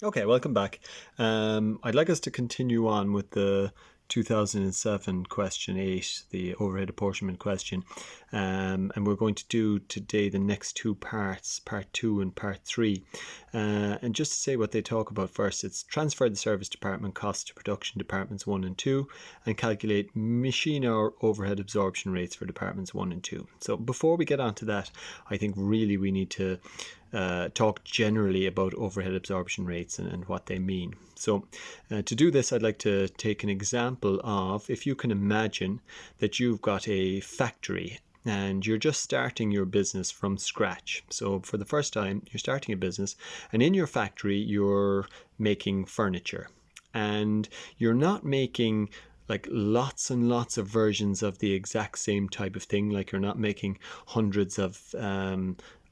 Okay, welcome back. I'd like us to continue on with the 2007 question 8, the overhead apportionment question. And we're going to do today the next two parts, part 2 and part 3. And just to say what they talk about first, it's transfer the service department costs to production departments 1 and 2 and calculate machine hour overhead absorption rates for departments 1 and 2. So before we get on to that, I think really we need to talk generally about overhead absorption rates and what they mean. So to do this, I'd like to take an example of, if you can imagine that you've got a factory and you're just starting your business from scratch. So for the first time, you're starting a business, and in your factory, you're making furniture. And you're not making like lots and lots of versions of the exact same type of thing. Like you're not making hundreds of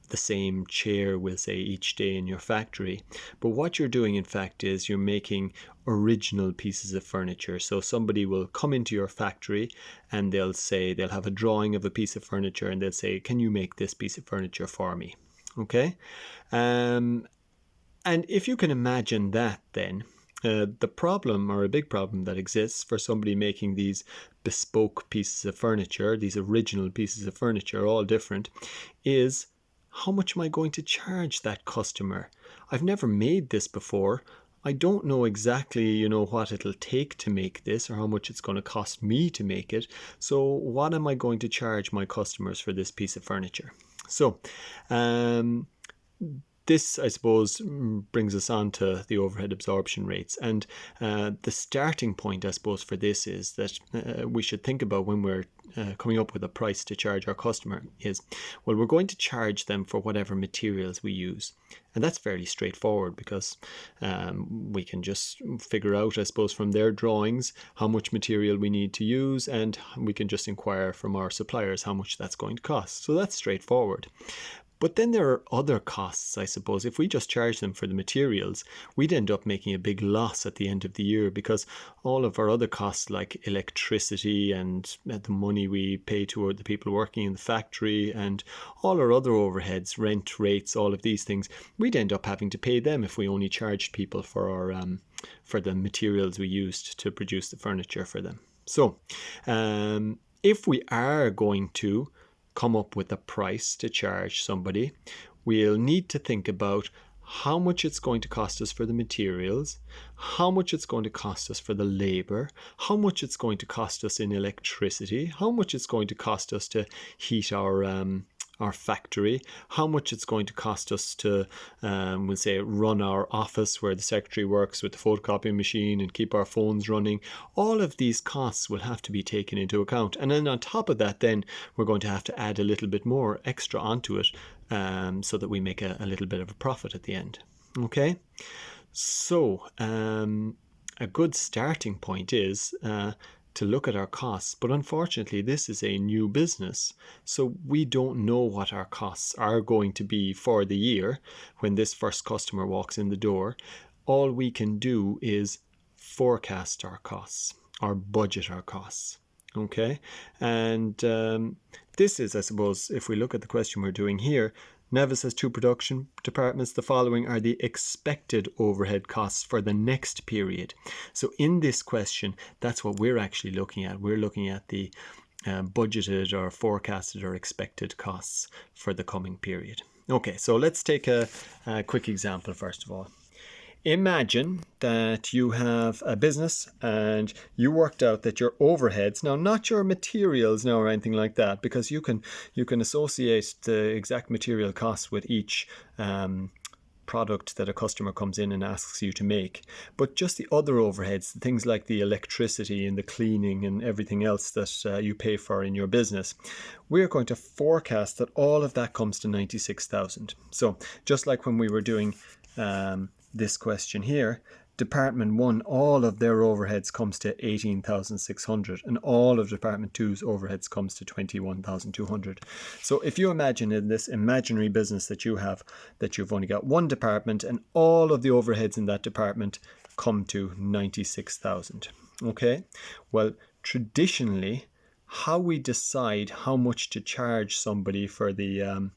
the same chair, we'll say, each day in your factory. But what you're doing, in fact, is you're making original pieces of furniture. So somebody will come into your factory and they'll have a drawing of a piece of furniture and they'll say, can you make this piece of furniture for me? Okay. And if you can imagine that, then the problem, or a big problem that exists for somebody making these bespoke pieces of furniture, these original pieces of furniture, all different, is how much am I going to charge that customer? I've never made this before. I don't know exactly, what it'll take to make this or how much it's going to cost me to make it. So what am I going to charge my customers for this piece of furniture? So this, I suppose, brings us on to the overhead absorption rates. And the starting point, I suppose, for this is that we should think about when we're coming up with a price to charge our customer is, well, we're going to charge them for whatever materials we use. And that's fairly straightforward because we can just figure out, I suppose, from their drawings how much material we need to use, and we can just inquire from our suppliers how much that's going to cost. So that's straightforward. But then there are other costs, I suppose. If we just charge them for the materials, we'd end up making a big loss at the end of the year, because all of our other costs like electricity and the money we pay to the people working in the factory and all our other overheads, rent, rates, all of these things, we'd end up having to pay them if we only charged people for our for the materials we used to produce the furniture for them. So if we are going to come up with a price to charge somebody, we'll need to think about how much it's going to cost us for the materials, how much it's going to cost us for the labor, how much it's going to cost us in electricity, how much it's going to cost us to heat our factory, how much it's going to cost us to, we'll say, run our office where the secretary works with the photocopying machine and keep our phones running. All of these costs will have to be taken into account. And then on top of that, then we're going to have to add a little bit more extra onto it so that we make a little bit of a profit at the end. Okay? So a good starting point is to look at our costs, but unfortunately this is a new business, so we don't know what our costs are going to be for the year when this first customer walks in the door. All we can do is forecast our costs or budget our costs. Okay, and this is, I suppose, if we look at the question we're doing here, Nevis has two production departments. The following are the expected overhead costs for the next period. So in this question, that's what we're actually looking at. We're looking at the budgeted or forecasted or expected costs for the coming period. Okay, so let's take a quick example first of all. Imagine that you have a business and you worked out that your overheads, now not your materials now or anything like that, because you can associate the exact material costs with each product that a customer comes in and asks you to make, but just the other overheads, things like the electricity and the cleaning and everything else that you pay for in your business. We're going to forecast that all of that comes to 96,000. So just like when we were doing this question here, Department 1, all of their overheads comes to 18,600 and all of Department 2's overheads comes to 21,200. So if you imagine in this imaginary business that you have, that you've only got one department and all of the overheads in that department come to 96,000. Okay, well, traditionally how we decide how much to charge somebody for the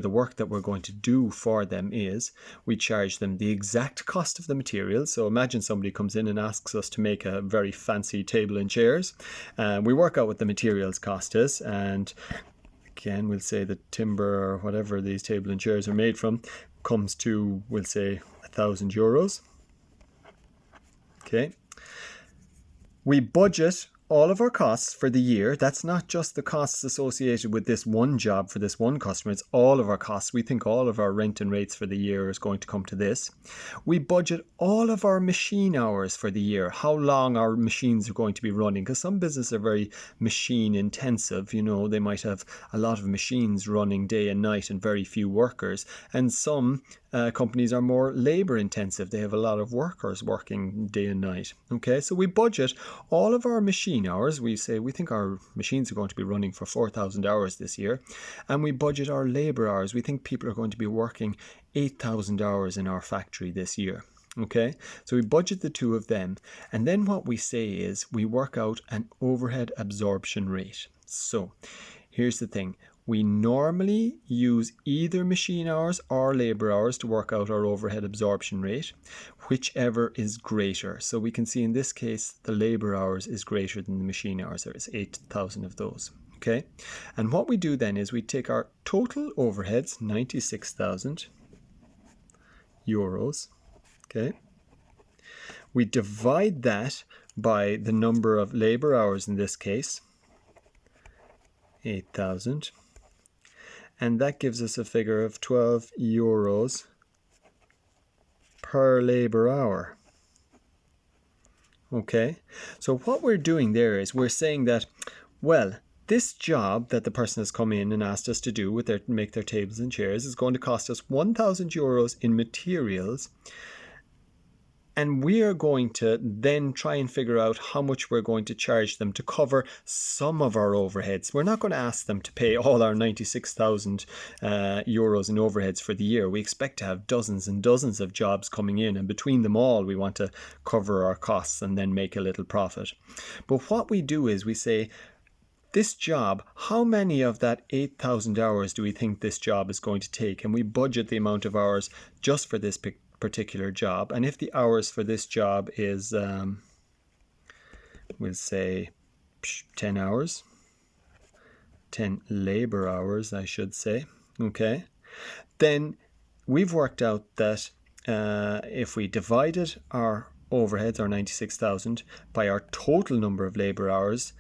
work that we're going to do for them is we charge them the exact cost of the materials. So imagine somebody comes in and asks us to make a very fancy table and chairs. We work out what the materials cost is, and again, we'll say the timber or whatever these table and chairs are made from comes to, we'll say, €1,000. Okay. We budget all of our costs for the year. That's not just the costs associated with this one job for this one customer. It's all of our costs. We think all of our rent and rates for the year is going to come to this. We budget all of our machine hours for the year, how long our machines are going to be running, because some businesses are very machine intensive. You know, they might have a lot of machines running day and night and very few workers. And some companies are more labor intensive. They have a lot of workers working day and night. Okay, so we budget all of our machine hours. We say we think our machines are going to be running for 4,000 hours this year, and we budget our labor hours. We think people are going to be working 8,000 hours in our factory this year. Okay, so we budget the two of them, and then what we say is we work out an overhead absorption rate. So here's the thing. We normally use either machine hours or labor hours to work out our overhead absorption rate, whichever is greater. So we can see in this case, the labor hours is greater than the machine hours. There is 8,000 of those. Okay. And what we do then is we take our total overheads, €96,000. Okay. We divide that by the number of labor hours in this case, 8,000. And that gives us a figure of €12 per labor hour. Okay, so what we're doing there is we're saying that, well, this job that the person has come in and asked us to do with make their tables and chairs is going to cost us €1,000 in materials. And we are going to then try and figure out how much we're going to charge them to cover some of our overheads. We're not going to ask them to pay all our €96,000 in overheads for the year. We expect to have dozens and dozens of jobs coming in, and between them all, we want to cover our costs and then make a little profit. But what we do is we say, this job, how many of that 8,000 hours do we think this job is going to take? And we budget the amount of hours just for this particular job. And if the hours for this job is we'll say 10 hours, 10 labor hours I should say, okay, then we've worked out that if we divided our overheads, our 96,000, by our total number of labor hours,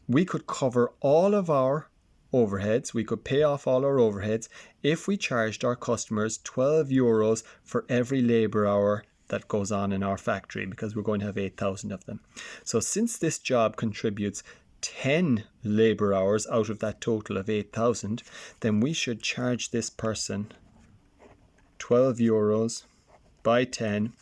we could cover all of our overheads. We could pay off all our overheads if we charged our customers €12 for every labor hour that goes on in our factory, because we're going to have 8,000 of them. So since this job contributes 10 labor hours out of that total of 8,000, then we should charge this person €12 by 10.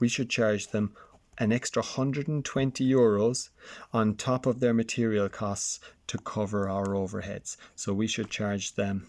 We should charge them an extra €120 on top of their material costs to cover our overheads. So we should charge them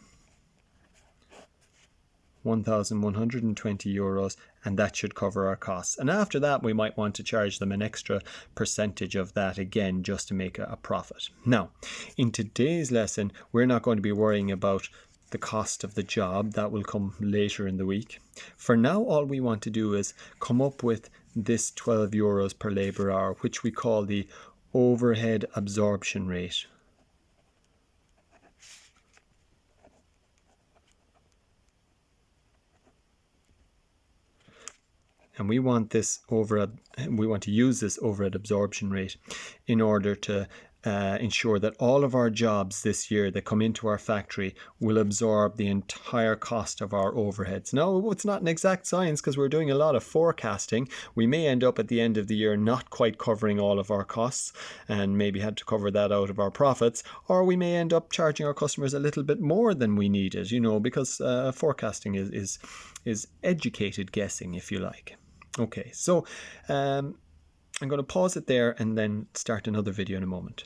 €1,120, and that should cover our costs. And after that, we might want to charge them an extra percentage of that again, just to make a profit. Now, in today's lesson, we're not going to be worrying about the cost of the job. That will come later in the week. For now, all we want to do is come up with this €12 per labor hour, which we call the overhead absorption rate. And we want to use this overhead absorption rate in order to ensure that all of our jobs this year that come into our factory will absorb the entire cost of our overheads. Now, it's not an exact science because we're doing a lot of forecasting. We may end up at the end of the year not quite covering all of our costs and maybe had to cover that out of our profits, or we may end up charging our customers a little bit more than we needed, because forecasting is educated guessing, if you like. Okay, so I'm going to pause it there and then start another video in a moment.